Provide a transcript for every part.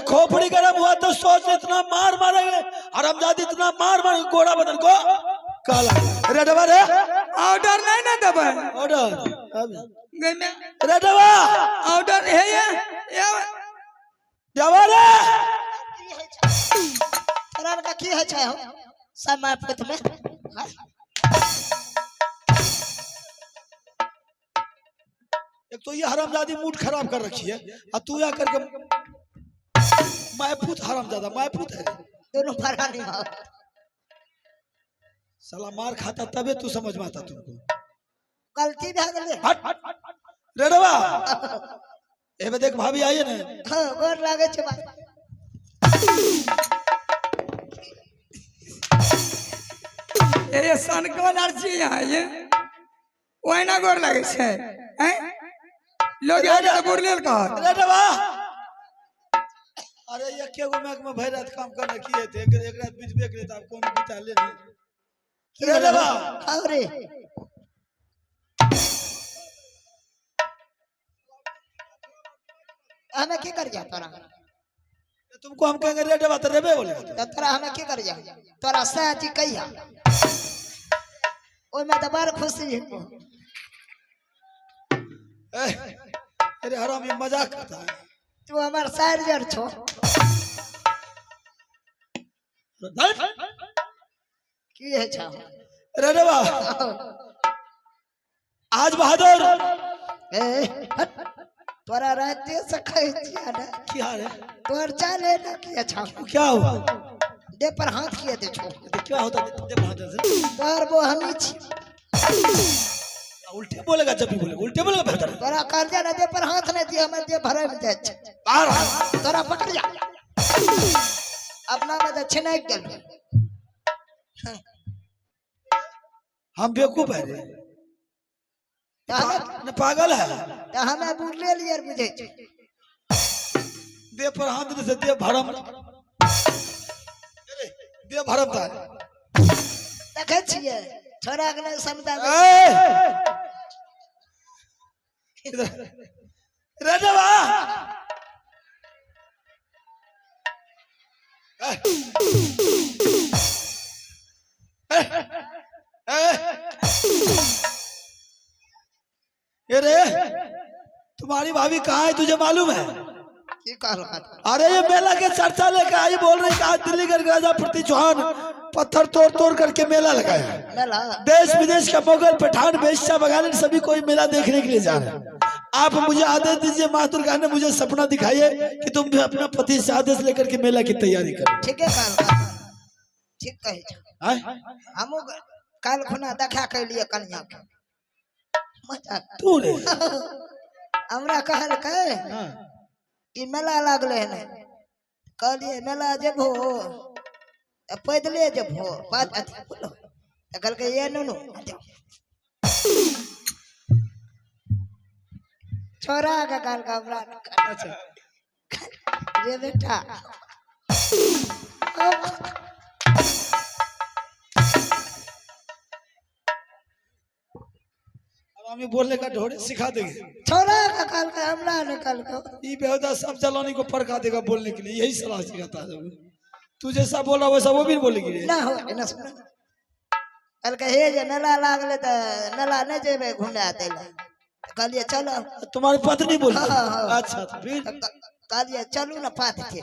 खोपड़ी गर्म हुआ तो सोच इतना मार मारेंगे हरामजादी इतना मार मारेंगे गोरा बदन को काला रेडवा रे ऑर्डर नहीं ना दबा ऑर्डर गमे रेडवा ऑर्डर है ये देवा रे तोरा का की है छै हो समय पुत में एक तो ये हरामजादी मूड खराब कर रखी है और तू या करके महफूत हरामजादा महफूत है दोनों फरा नहीं हो साला मार खाता तबे तू समझ में आता तुमको गलती भे गेले हट रेडवा एबे देख भाभी आई है ना हां गोर लागे छै भाई ये सन को लड़ची है ये ओइना गोर लगे छै हैं लोग आगे तो बोलने का रेडवा अरे ये के गो मैक में भई रात काम करने किए थे एक रात बीच बेक लेता आप कौन बिता ले रेडवा अरे हमें की कर जा तोरा तुमको हम कहेंगे रेडवा तो रेबे बोले तो तोरा हमें की कर जा तोरा साची कहिया ओय में तो बार खुशी है अरे हराम ये मजाक करता है तू हमार साइड जर छो की है छा रेडवा आज बहादुर ए हट तोरा रहते से कह दिया ना क्या रे तोर चाले ना की अच्छा क्या हुआ दे पर हाथ किए दे छो क्या होता दे बहादुर से तोर वो हमी छी उल्टे बोलेगा जब भी बोलेगा उल्टे बोलेगा बेहतर तोरा कर्जा ना दे पर हाथ नहीं दिया हमें दे भरे में दे बाहर तोरा पकड़ जा अपना में दक्षिण एक गल हम बेवकूफ है रे न पागल है तो हमें बुझले लिए बुझे छी दे पर हाथ से दे भरम दे भरम था देखे छिए छोरा के नहीं समझा रेडवा ये रे तुम्हारी भाभी कहाँ है तुझे मालूम है की कह रहा था अरे ये मेला के चर्चा लेकर आई बोल रही आज दिल्ली के राजा पृथ्वी चौहान पत्थर तोड़ तोड़ करके मेला लगाया मेला देश विदेश का मुगल पठान बेश्या बगान सभी कोई मेला देखने के लिए जा रहे हैं आप मुझे आदेश दीजिए माँ दुर्गा ने मुझे सपना दिखाइए कि तुम भी अपना पति से आदेश लेकर के मेला की तैयारी करो ठीक है ठीक कहे हम काल खुना देखा के लिए कन्या के मजाक तू रे हमरा कहल के कि मेला लागले है कहलिए मेला जबो पैदले जबो बात अथी बोलो कल के ये नुनु छोरा का काल का हमरा रे बेटा हमें बोलने का ढोरे सिखा देंगे छोरा का काल का हमरा निकल का ये बेहुदा सब चलाने को पड़का देगा बोलने के लिए यही सलाह सिखाता है तू जैसा बोला वैसा वो भी बोलेगी ना हो ना सुन कल के हे जे मेला लागले त मेला नहीं जेबे घूमे आते कहलिए चलो तुम्हारी पत्नी बोली हाँ। अच्छा तो फिर कहलिए चलू ना पाथ के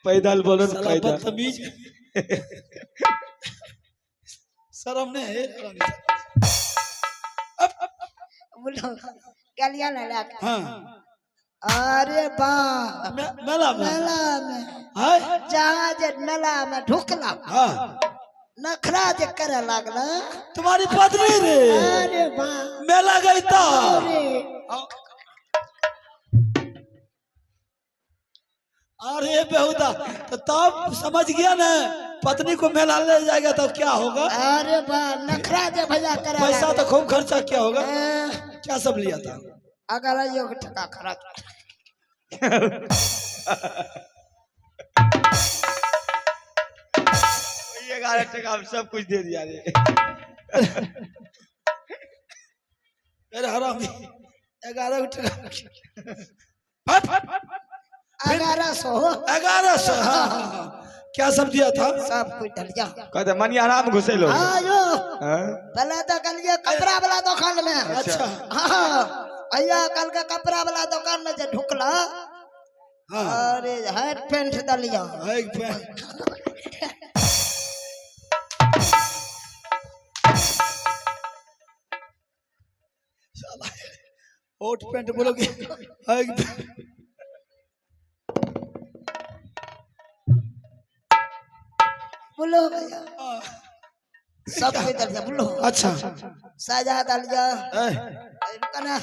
पैदल बोलो बदतमीज शर्म नहीं है बोलो गलिया ना लाके हाँ अरे बा मेला में है जहाज मेला में ढुकला हाँ नखरा जे करे लागला तुम्हारी पत्नी रे अरे बा मेला गई तो अरे बेहुदा तो तब समझ गया ना पत्नी को मेला ले जाएगा तो क्या होगा अरे बा नखरा जे भैया करे पैसा तो खूब खर्चा क्या होगा क्या सब लिया था अगर यो ठका खरा 11 टका हम सब कुछ दे दिया रे। अरे हरामी 11 टका 1100 1100। क्या सब दिया था? सब कुछ डलिया। कहते मनी आराम घुसे लो। हाँ जो हाँ? पहले तो कल ये कपड़ा वाला दुकान में। अच्छा। हाँ भैया कल के कपड़ा वाला दुकान में जो ढुकला हाँ अरे हेड पेंट डलिया। एक पैंट। होट पैंट बोलोगे? एक बोलो भैया सब कुछ डलिया बोलो। अच्छा साजा डलिया ए, कना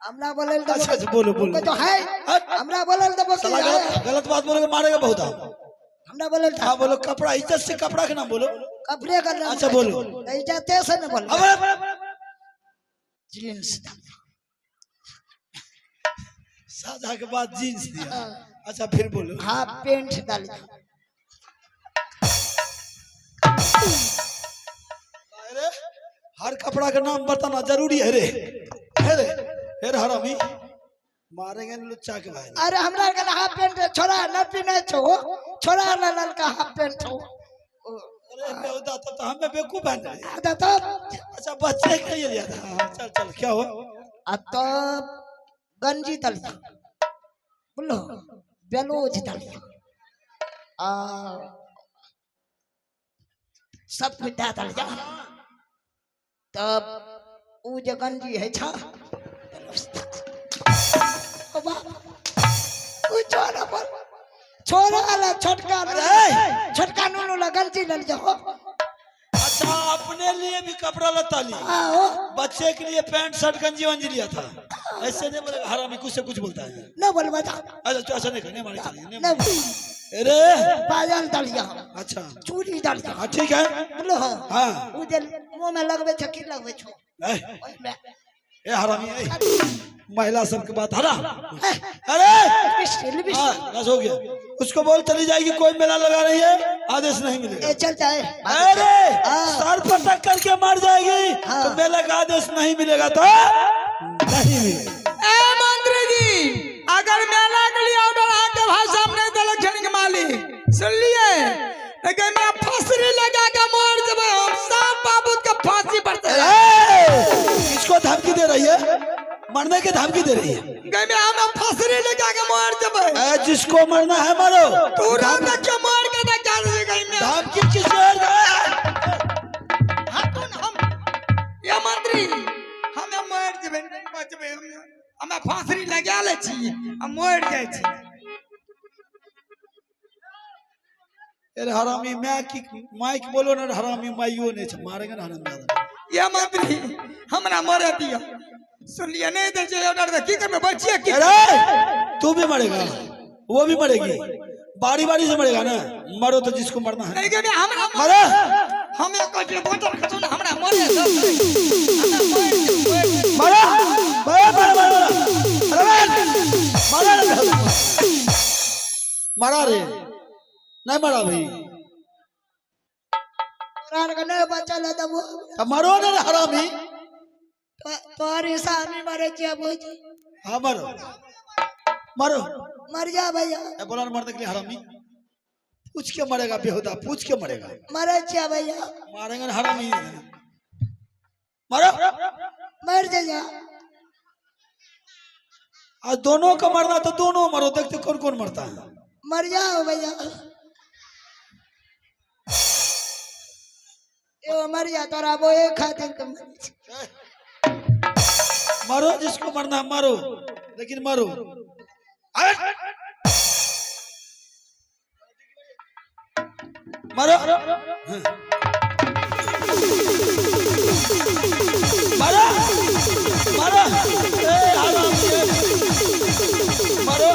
हमरा बोले तो अच्छा अच्छा बोलो बोलो। तो है हमरा बोले तो साला गलत बात बोलोगे मारेगा बहुत आप। हमरा बोले था हाँ बोलो कपड़ा, इज्जत से कपड़ा के नाम बोलो। कपड़े का नाम। अच्छा बोलो। इज्जत से न बोल। अब जींस सादा के बाद जीन्स दिया। अच्छा फिर बोलो। हाफ पेंट डालिया। अरे हर कपड़ा का नाम बताना जरूरी है रे। फिर हरामी मारेंगे लुच्चा के भाई। अरे हमरा के हाफ पेंट छोरा न पीने छो छोरा लाल का हाफ पेंट हो। अरे बेहुदा तो हमें बेवकूफ है ना। तो अच्छा बच्चे के लिए लिया था। हाँ, चल चल क्या हुआ? अब तो गंजी डालिया बोलो बेलोज डालिया सब कुछ डालिया। तब वो जो गंजी है छा छोरा वाला छोटका नूनू ला गंजी डालिया। अच्छा अपने लिए भी कपड़ा लता लिया, बच्चे के लिए पैंट शर्ट गंजी वंजी लिया था। ऐसे नहीं बोलेगा हरामी, कुछ से कुछ बोलता है। न बोल बता अच्छा तो ऐसा नहीं करने मारे चाहिए। न अरे पायल डालिया अच्छा चूड़ी डालिया। हाँ ठीक है। बोलो हाँ वो जे मुंह में लगबे छ की लगबे छो ए, ओइमे ए हरामी ए, महिला सबके बात हरा। अरे हाँ बस हो गया। उसको बोल चली जाएगी कोई मेला लगा रही है, आदेश नहीं मिलेगा। ए चल जाए। अरे सर पर टक्कर के मर जाएगी तो मेले का आदेश नहीं मिलेगा तो नहीं मिलेगा। ए मंत्री जी अगर मेला के लिए ऑर्डर आके भाषा में नहीं दिलक छन के मालिक सुन लिए लेकिन मैं फांसी लगा के मार देबे। हम सांप बाबू के फांसी पर दे किसको धमकी दे रही है? मरने की धमकी दे रही है। गए में हम फांसी लगा के मार देबे। जिसको मरना है मरो। तू रात के मार के ना जान दे गई में धमकी किसको? हां हम या मंत्री हमें मार देबे बचबे। हम फांसी लगा ले छी हम मर जाय छी। अरे हरामी मैं की माइक बोलो ना हरामी माइयो नहीं छ मारेंगे ना हरामी। ये मंत्री हमरा मरे दिया सुन लिया नहीं दे जे ऑर्डर दे की करबे बचिए की। अरे तू भी मरेगा वो भी मरेगी, बारी बारी से मरेगा ना। मरो तो जिसको मरना है। नहीं के हमरा मरो। हमें कोई बोतल खसो ना हमरा मरे सब मरो मरो मरो मरो मरा रे नहीं मरा भाई। कुरान का नहीं बचा ले तब मरो ना हरामी। तोरी सामी मरे जिया बोझी। हाँ मरो मरो मर जा भैया बोला मरने के लिए हरामी। पूछ के मरेगा बेहुदा, पूछ के मरेगा। मरे जिया भैया मारेंगे ना हरामी। मरो मर जा। आज दोनों को मरना तो दोनों मरो, देखते कौन कौन मरता है। मर जाओ भैया यो मर जा तोरा वो एक खातिर के मरो जिसको मरना है मरो, लेकिन मरो। मरो मरो मरो मरो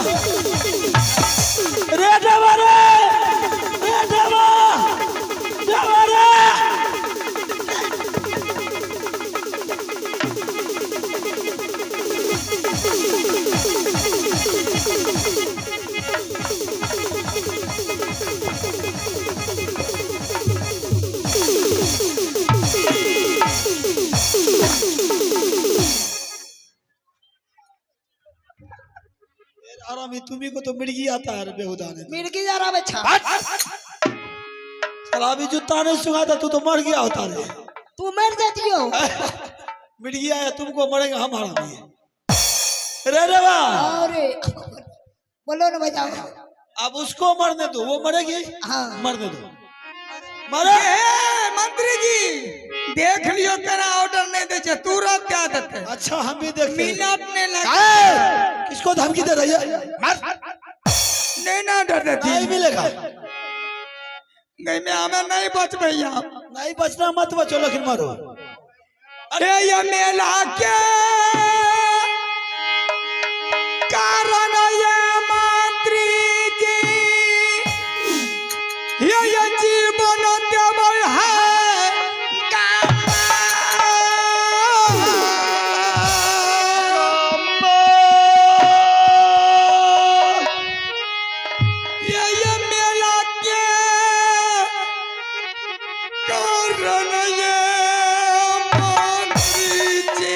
रे देवा रे देवा देवा रे। तुम्ही को तो मिर्गी आता है बेहुदा ने। मिर्गी जा रहा बच्चा। साला अभी जूता नहीं सुखा था, तू तो मर गया होता रे। तू मर जाती हो। मिर्गी आया, तुमको मरेगा हम हरामी। रे वाह, अरे बोलो ना बजाओ। अब उसको मरने दो, वो मरेगी। हाँ मरने दो, मरे। ए, मंत्री जी देख लियो तेरा ऑर्डर नहीं दे तुरंत क्या देते। अच्छा हम भी देखते हैं। मिनट ने लगा ए, किसको धमकी दे रही है? नहीं ना डर देती नहीं मिलेगा, नहीं मैं हमें नहीं बच भैया। नहीं बचना मत बचो, लेकिन मारो। अरे ये मेला के कारण ये मंत्री जी ये जीवन देवल है ये मेला के कारण ये मंत्री जी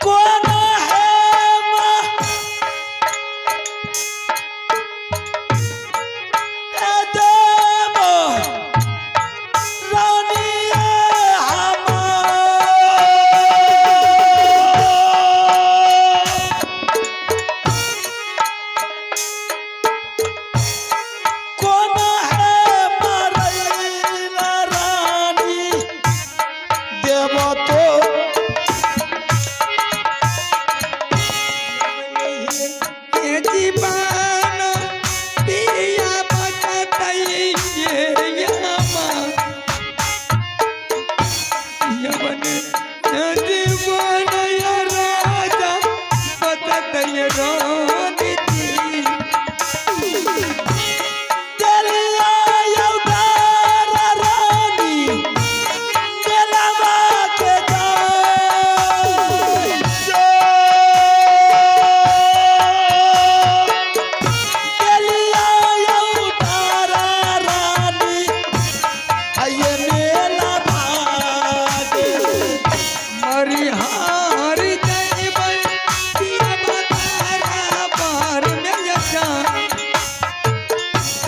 कौन है माँ? ए देवो, रानी कौन है मरैला रानी? देवो तो ये जीवन दिया बचतई ये यामा यवन जीवन या राजा बचतई रानी जी तेलिया यौदारा रानी, तेलावा के तेलिया यौदारा रानी, आये मेला भागे। मरिहार जयबल दिया बतारा बाहर में यजा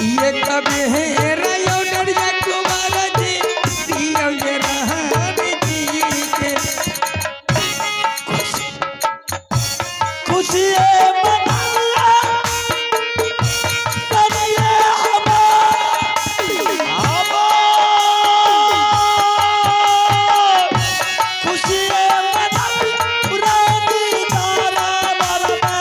ये कभी है रयो डरिया कुमार जी दियो ये रानी जी के खुशी मनाया करिए खुशी मनाई रानी तारा मरना।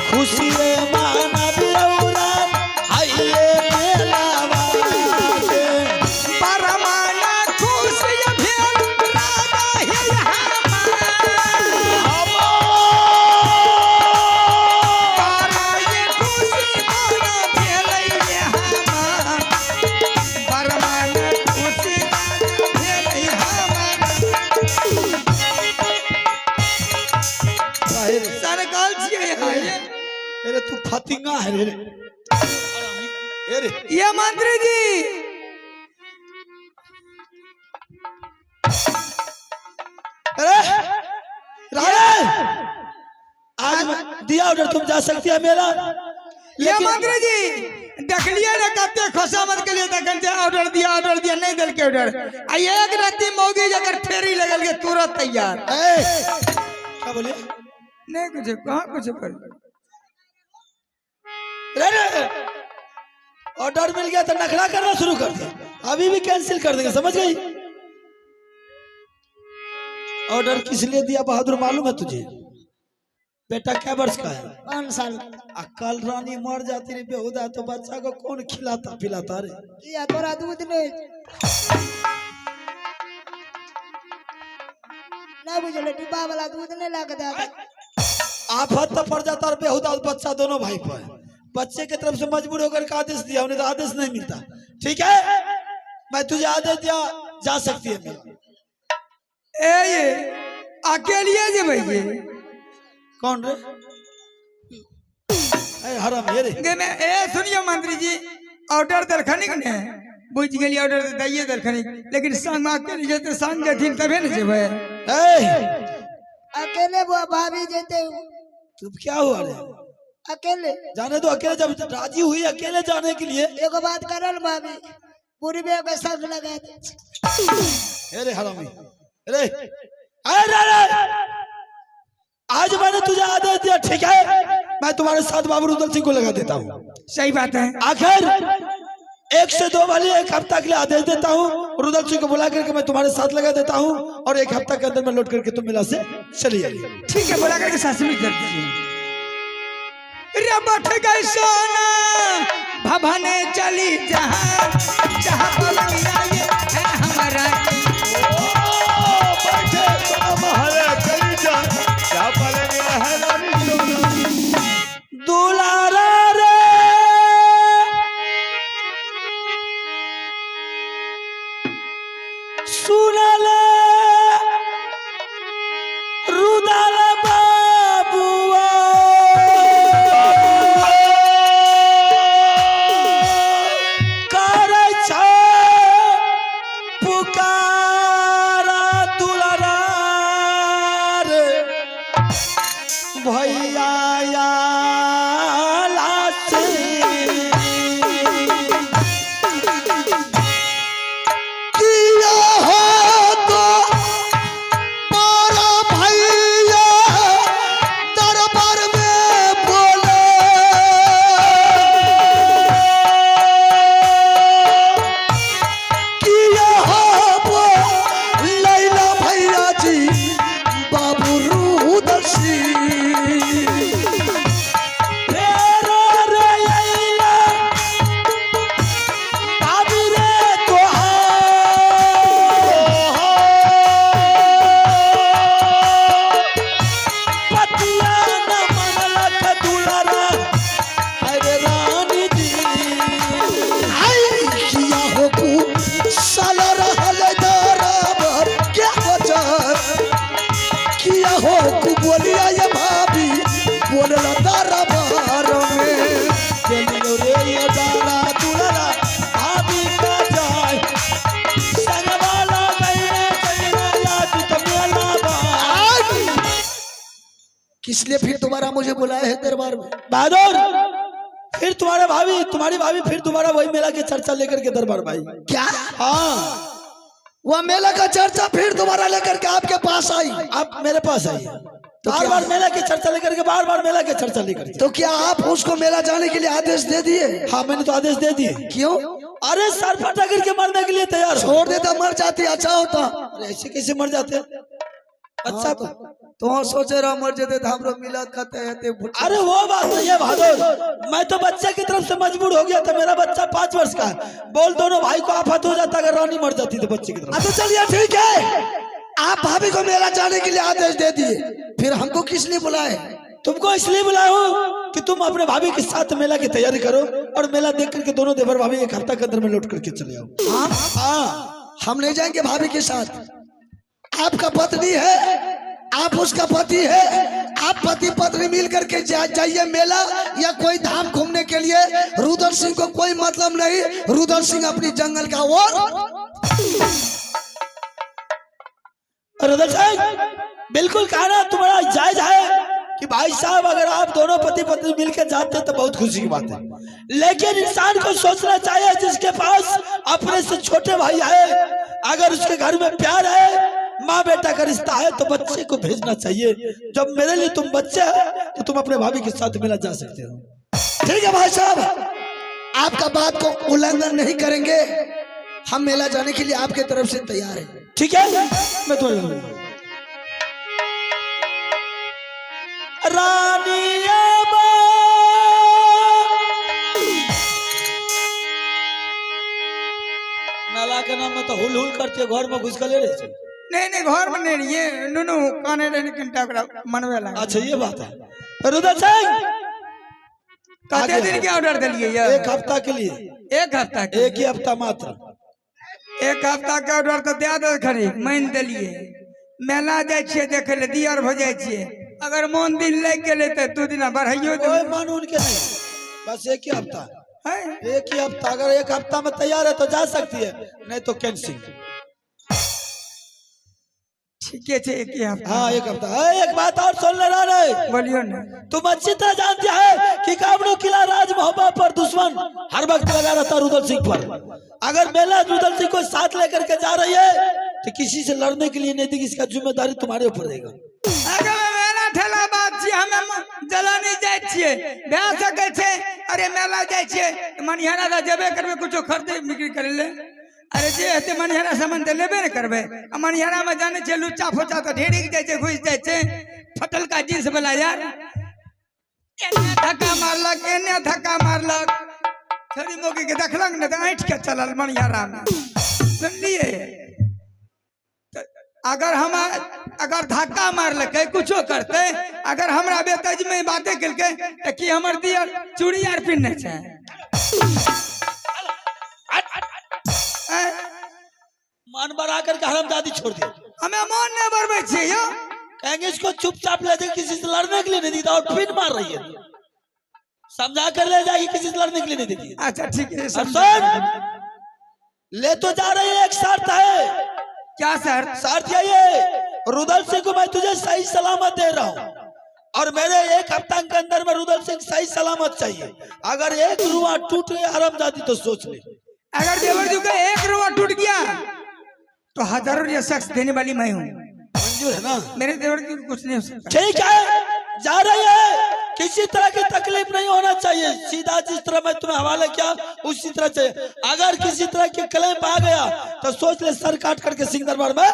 खुशी मानवी औरत आइए मेलावा के। परमाना खुश ये भेल राजा है पारा ये खुशी माना भेल ये हमार परमाना खुशी भेल हमार सरकार छिए है अरे तू फतिंगा है रे। अरे ये मंत्री जी अरे राजे, आज दिया ऑर्डर, तुम जा सकती है मेला। ये मंत्री जी देख लिए ना कते खुशामद के लिए तकन से ऑर्डर दिया नहीं दिल के ऑर्डर आ एक राती मौगी अगर फेरी लगल के तुरंत तैयार क्या बोले? नहीं कुछ कहां कुछ कर रे ऑर्डर मिल गया तो नखरा करना शुरू कर दिया, अभी भी कैंसिल कर देंगे, समझ गई? ऑर्डर किस लिए दिया बहादुर मालूम है तुझे? बेटा क्या वर्ष का है? 5 साल। कल रानी मर जाती रे बेहुदा तो बच्चा को कौन खिलाता पिलाता रे? या तोरा दूध नहीं ना बुझले, डिब्बा वाला दूध नहीं ला के दे। आफत तो पड़ जाता और बेहुदा और बच्चा दोनों भाई पर। बच्चे की तरफ से मजबूर होकर के आदेश दिया, उन्हें तो आदेश नहीं मिलता। ठीक है, मैं तुझे आदेश दिया, जा सकती है मेरा। ए ये अकेलिए जे भैये कौन रे? हराम ये रे। गने ए सुनियो मंत्री जी ऑर्डर दरखनिक ने बुझ गेली ऑर्डर दैये दरखनिक लेकिन संग में अकेले जेते संग जथिन तबे न जेबे अकेले वो भाभी जेते तुम क्या हुआ रे? अकेले जाने दो, अकेले जब राजी हुई अकेले जाने के लिए। एगो बात करल भाभी पूरी में का संग लगा दे। अरे हरामी अरे अरे आज मैंने तुझे आदेश दिया, ठीक है मैं तुम्हारे साथ बाबू रुद्र सिंह को लगा देता हूँ। सही बात है। आखिर 1 से 2 वाली 1 हफ्ता के लिए आदेश देता हूँ, रुद्र सिंह को बुला करके मैं तुम्हारे साथ लगा देता हूँ और 1 हफ्ता के अंदर मैं लौट करके तुम मिला से चली जाइए। ठीक है बुला करके साथ में कर दीजिए। रे बैठ गई सोना भवने चली जहाँ जहाँ पलंगिया ये है हमारा दुलारा रे सुनले रुदल बाबुआ करे छे पुकारा दुलारा रे भैया बोलिया ये भाभी बोलला तारा बार में चलियो रे ये दारा दुलारा भाभी का जाए संगवाला गईने चलिना याद तमेला बाज। किस लिए फिर तुम्हारा मुझे बुलाया है दरबार में? बहादुर फिर तुम्हारे भाभी तुम्हारी भाभी फिर तुम्हारा वही मेला की चर्चा लेकर के दरबार भाई। क्या? हाँ वह मेला का चर्चा फिर दोबारा लेकर के आपके पास आई, आप मेरे पास आई तो बार बार मेला की चर्चा लेकर के बार बार मेला की चर्चा लेकर। तो क्या आप उसको मेला जाने के लिए आदेश दे दिए? हाँ मैंने तो आदेश दे दिए। क्यों? अरे सर फटा करके मरने के लिए तैयार। छोड़ देता मर जाती अच्छा होता। ऐसे कैसे मर जाते? अच्छा तो सोचे रहा मर जाते तो हम लोग मिलाद खाते हैं। अरे वो बात नहीं है बहादुर, मैं तो बच्चे की तरफ से मजबूर हो गया था। मेरा बच्चा 5 वर्ष का है, बोल दोनों भाई को आफत हो जाता अगर रानी मर जाती तो बच्चे की तरफ। तो चलिए ठीक है, आप भाभी को मेला जाने के लिए आदेश दे दिए, फिर हमको किस लिए बुलाए? तुमको इसलिए बुलाया हूँ कि तुम अपने भाभी के साथ मेला की तैयारी करो और मेला देख करके दोनों देवर भाभी 1 हफ्ता के अंदर में लौट करके चले आओ। हाँ हम नहीं जाएंगे भाभी के साथ। आपका पत्नी है, आप उसका पति है, आप पति पत्नी मिल करके जाइए मेला या कोई धाम घूमने के लिए। रुद्र सिंह को कोई मतलब नहीं, रुद्र सिंह अपनी जंगल का वो। रुद्र सिंह बिल्कुल कहना तुम्हारा जायज है कि भाई साहब अगर आप दोनों पति पत्नी मिलकर जाते तो बहुत खुशी की बात है, लेकिन इंसान को सोचना चाहिए जिसके पास अपने से छोटे भाई है, अगर उसके घर में प्यार है, माँ बेटा का रिश्ता है तो बच्चे को भेजना चाहिए। जब मेरे लिए तुम बच्चे हैं तो तुम अपने भाभी के साथ मेला जा सकते हो। ठीक है भाई साहब, आपका बात को उल्लंघन नहीं करेंगे, हम मेला जाने के लिए आपके तरफ से तैयार हैं। ठीक है मैं तो रानिया मेला के नाम में तो हुल हुल करते घर में घुस कर ले रहे। नहीं घर में नहीं, ये नुनू काने रहने घंटा मनवे लगा। अच्छा ये बात है। रुद्र सिंह कितने दिन के ऑर्डर दिलिए? 1 हफ्ता के लिए। 1 हफ्ता के? 1 ही हफ्ता मात्र। 1 हफ्ता के ऑर्डर तो दे दो खरी मान दिलिए, मेला जाय छियै देखे ले दियर भ जाय छियै अगर मन दिन लग गेले त 2 दिन बढ़ाइयो कोई कानून के नहीं, बस एक ही हफ्ता, एक ही हफ्ता। अगर एक हफ्ता में तैयार है तो जा सकती है, नहीं तो कैंसिल। ठीक है एक ही हफ्ता। हाँ एक हफ्ता। एक बात और सुन लेना रे, बोलियो ना। तुम अच्छी तरह जानते हैं कि कामरू किला राज मोहब्बत पर दुश्मन हर वक्त लगा रहता रुदल सिंह पर। अगर मेला रुदल सिंह को साथ लेकर के जा रही है तो किसी से लड़ने के लिए नहीं थी, इसका जिम्मेदारी तुम्हारे ऊपर रहेगा। अगर मेला ठेला बात छी हमें जलानी जाय छियै भए सकै छै। अरे मेला जाय छियै मनिहारा दा जेबे करबे कुछो खरीदे बिक्री करे ले। अरे जे हेते मनिहारा सामान त लेबे न करबे। मनिहारा में जाने छै लुच्चा फोचा त ढेरी जाय छै, घुस जाय छै फटल का जींस वाला यार। एने धक्का मारलक एने धक्का मारलक, थोड़ी मोगी के देखलक न त ऐठ के चलल मनिहारा में। सुनलिए अगर धक्का मारलकै कुछो करते, अगर हमरा बेतज में बातें केलकै त की हमर दियर चूड़ी आर पिन्ने छै? मान बढ़ा करके हरामजादी छोड़ दे। हमें मन नहीं बढ़बे छियै यो। कहेंगे इसको चुपचाप ले जाए, किसी से लड़ने के लिए नहीं देता और पिन मार रही है। समझा कर ले जाएगी, किसी से लड़ने के लिए नहीं देती। अच्छा ठीक है सुन, ले तो जा रही है, एक शर्त है। क्या शर्त? शर्त यही है, रुदल सिंह को मैं तुझे सही सलामत दे रहा हूँ और मेरे एक हफ्ता के अंदर में रुदल सिंह सही सलामत चाहिए। अगर एक रुआ टूट गया हरामजादी तो सोच ले। अगर देवर जी का एक रुआ टूट गया तो हजारों रुपया शख्स देने वाली मैं हूँ। मंजूर है ना? मेरे देवर जी को कुछ नहीं हो सकता। ठीक है, जा रही है, किसी तरह की तकलीफ नहीं होना चाहिए। सीधा जिस तरह मैं तुम्हें हवाले किया उसी तरह से। अगर किसी तरह के क्लेम आ गया तो सोच ले सर काट करके सिंह दरबार में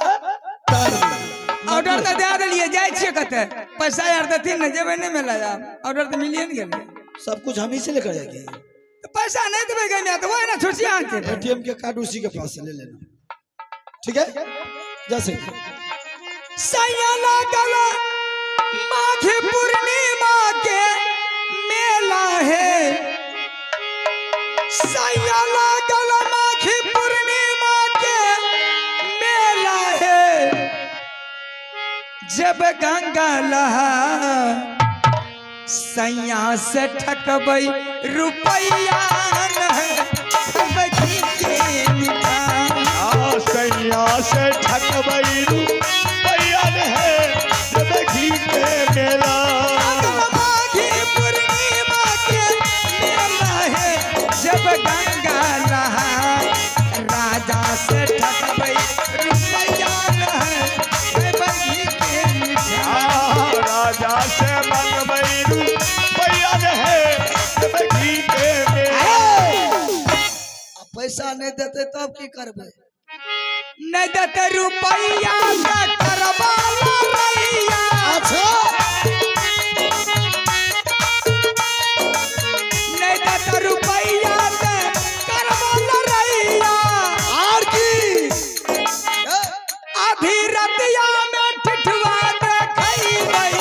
ऑर्डर तो दे दिलिए, जाय छियै कते पैसा यार देथिन न जेबे नहीं मिला यार। ऑर्डर तो मिलिए न गेल, सब कुछ हम ही से लेकर जाएंगे। तो पैसा नहीं देबे गए तो वही ना छुट्टी आके एटीएम के कार्ड उसी के पास से ले लेना, ठीक है? जैसे सैयाला गला माघ पूर्णिमा के मेला है, सैयाला गला माघ पूर्णिमा के मेला है। जब गंगा लहा सैया से ठकबै रुपैया सैया से ठकबै रुपैया है जब घी के मेला। माघी पूर्णिमा के मेला है, जब गंगा नहा राजा से ठकबै रुपैया है जब घी के मिठाई। राजा से मंगबै रुपैया है जब घी के मेला। पैसा नहीं देते तब की करबे? नहीं देते रुपैया से करवा लड़ैया। अच्छा, नहीं देते रुपैया से करवा लड़ैया। और की आधी रतिया में ठिठुआ देखैबै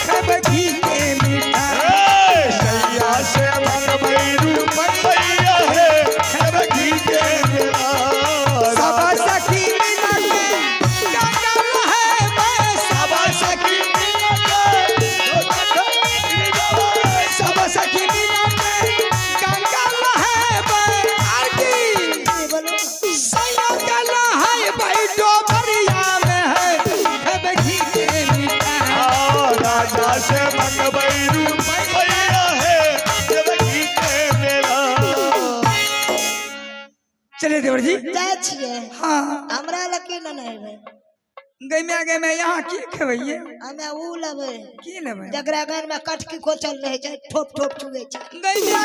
सब घी के मिठाई। सैया से मंगबै रुपैया है जब घी के मेला। सब सखी मिला के गंगा नहाबै, सब सखी मिला के, सब सखी मिला के गंगा नहाबै। आर की सैया के नहाबै डोबरिया में है सब घी के मिठाई। राजा से मंगबै रुपैया है जब घी के मेला। चलिए देवर जी। जाय छियै हाँ हमरा लकी न नहीं है, गई में यहाँ की खेबैये हमें ऊ लेबै की लेबै? जकरा घर में कटकी खोचल रहे छै, ठोप ठोप चुए छै। गई में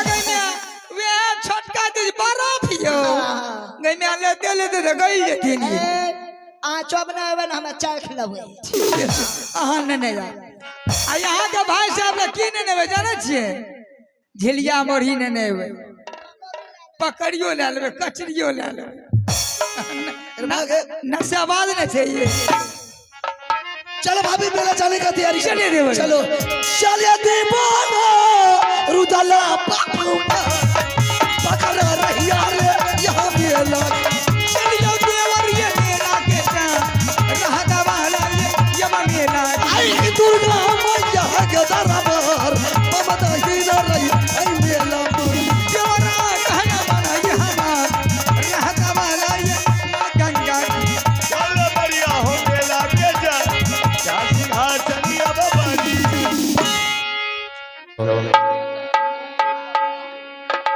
वे छोटका चीज बर्फ यो हाँ। गई में लेते लेते तो गई जेथिन ये। आँचो बनावे न हमें चाय खिलावे। अहाँ नहीं जा आ यहाँ के भाई साहब ने की नहीं नेबे जाने छियै? झिलिया मोरही नहीं नेबे, पकड़ियो ले लेबे, कचरियो ले लेबे। नशेबाज नहीं चाहिए। चलो भाभी मेला जाने का तैयारी कर। चलिए देवर। चलो चलिए दीवाना रुदला बापू पकड़ रही रे यहाँ मेला। चलिए देवर ये मेला के टाइम रह गवा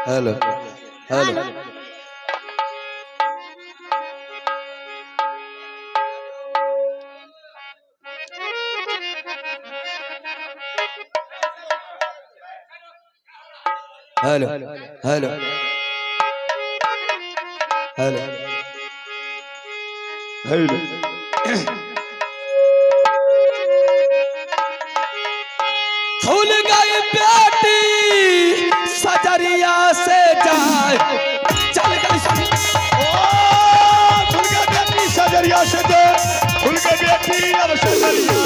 hello hello hello hello hello hello फूल गई बेटी सजरिया से जाए चल गई फूल का बेटी सजरिया से दे फूल का बेटी अब सजरिया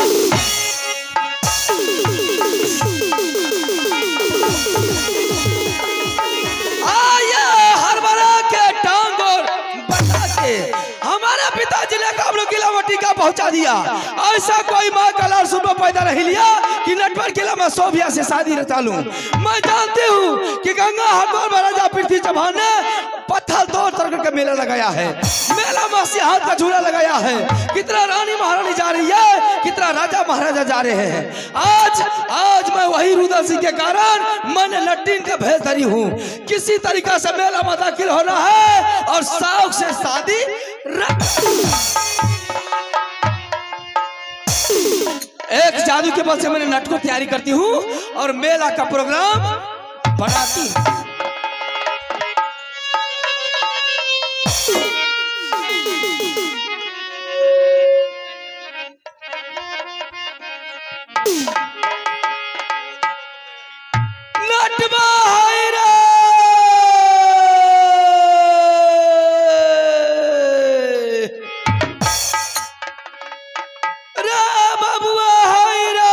आया हरभरा के टांग और बता के हमारे पिताजी ने काम लोग किलावटी का पहुंचा दिया। ऐसा कोई माँ कलार सुबह पैदा नहीं लिया कि नटवर किला में सोभिया से शादी रचा लूं। मैं जानती हूँ कि गंगा हरदोर महाराजा पृथ्वी चौहान ने पत्थर तोड़ तोड़ के मेला लगाया है। मेला में हाथ का झूला लगाया है। कितना रानी महारानी जा रही है, कितना राजा महाराजा जा रहे हैं। आज मैं वही रुद्र सिंह के कारण मन लट्टीन का भेष धरी हूँ। किसी तरीका से मेला में दाखिल होना है और शौक से शादी एक जादू के बल से मैंने नट को तैयारी करती हूँ और मेला का प्रोग्राम बनाती हूँ। नटवा है रे बाबुआ है रे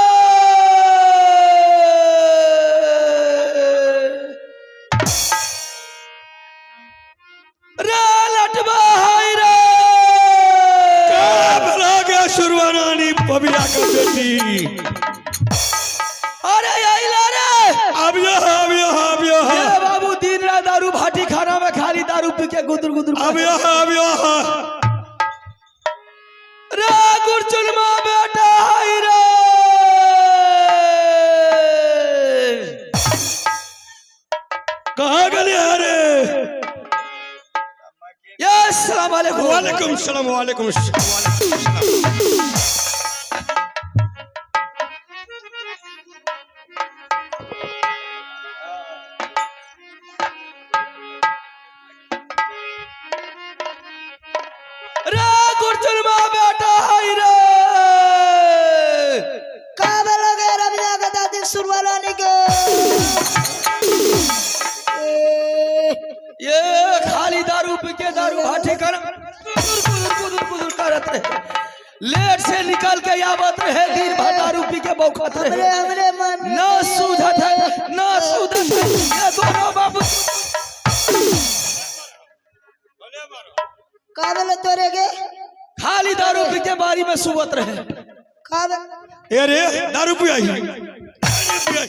नटवा है रे बना गया शुरवानी पबिया का बेटी अरे आइला रे अब यहाँ ये बाबू दिन रात दारू भाटी खाना में खाली दारू पी के गुदर गुदर अब यहाँ रे गुरचुलमा बेटा हाय रे कहाँ गले अरे अस्सलाम वालेकुम वालेकुम सलाम वालेकुम सलाम रे गुरचुलमा बेटा हाय रे काबे लगे रबिया के दादी सुरवालानी के ये खाली दारू पी के दारू भाटी खाना गुदर करत रहे। लेट से निकल के आवत रहे दिन भर दारू पी के बौखत रहे। हमरे मन ना सूझत है ना सूझत है ये दोनों बाबू काबे तोरे के खाली दारू पी के बारी में सुवत रहे। काबे अरे दारू पिया